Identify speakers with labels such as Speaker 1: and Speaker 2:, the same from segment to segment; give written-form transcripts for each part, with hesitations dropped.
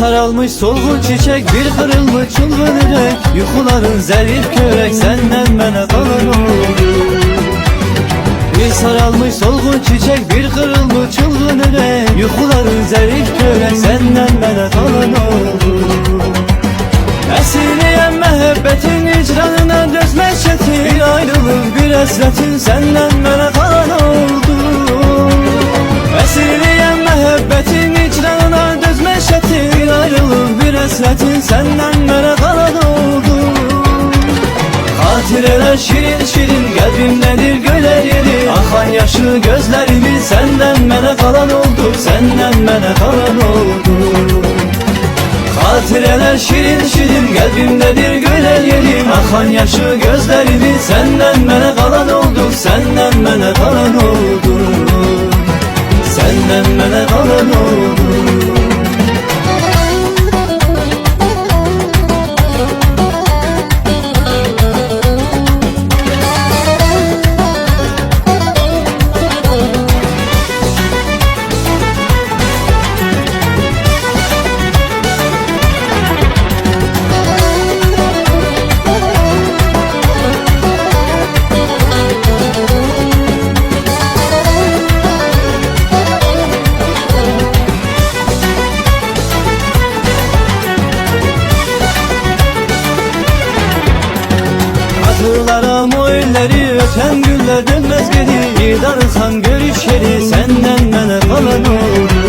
Speaker 1: Saralmış solgun çiçek, bir kırılmış çılgın yürek, yuxuların zərif körək, səndən mənə qalan oldu. Bir saralmış solgun çiçek, bir kırılmış çılgın yürek, yuxuların zərif körək, səndən mənə qalan oldu. Əsirləyən məhəbbətin icranına dözmək çətin, bir ayrılıq, bir əsrətin səndən mənə qalan oldu. Əsirləyən məhəbbətin icranına dözmək çətin, bir ayrılıq, bir əsrətin səndən mənə qalan oldu. Xatirələr şirin şirin qəlbimdədir göylər yeri, axan yaşı gözlərimiz səndən mənə qalan oldu, səndən mənə qalan oldu. Xatirələr şirin şirin qəlbimdədir göylər yeri, axan yaşı gözlərimiz səndən mənə qalan oldu, səndən mənə qalan oldu, səndən mənə qalan oldu. Hatırlarım o illeri, öten günler dönmez geri, darısan görüş yeri, senden mənə qalan oldu.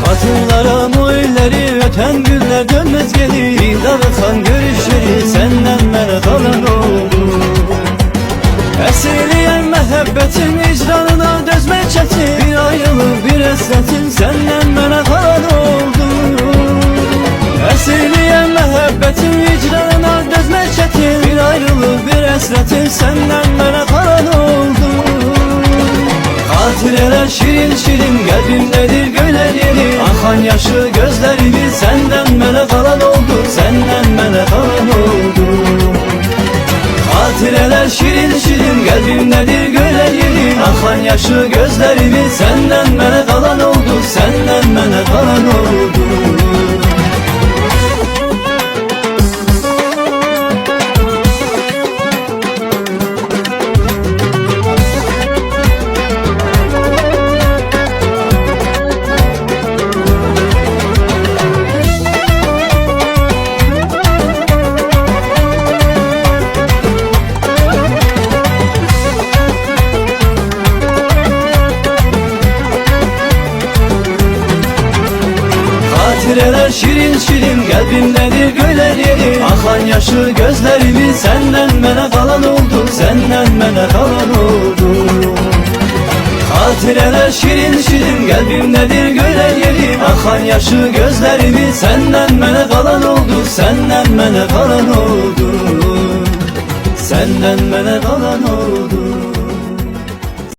Speaker 1: Hatırlarım o illeri, öten günler dönmez geri, darısan görüş yeri, senden mənə qalan oldu. Əsirləyən məhəbbətin icranına dözmək çətin, bir ayrılıq, bir əsrətin səndən mənə qalan oldu. Əsirləyən məhəbbətin icranına dözmək çətin, bir ayrılıq, bir əsrətin səndən mənə qalan oldu. Xatirələr şirin şirin qəlbimdədir göylər yeri, axan yaşı gözlərimiz səndən mənə qalan oldu, səndən mənə qalan oldu. Xatirələr şirin şirin qəlbimdədir göylər yeri, axan yaşı gözlərimiz səndən mənə qalan oldu, səndən mənə qalan oldu. Xatirələr şirin şirin qəlbimdədir göylər yeri, axan yaşı gözlərimiz səndən mənə qalan oldu, səndən mənə qalan oldu. Xatirələr şirin şirin qəlbimdədir göylər yeri, axan yaşı gözlərimiz səndən mənə qalan oldu, səndən mənə qalan oldu, səndən mənə qalan oldu.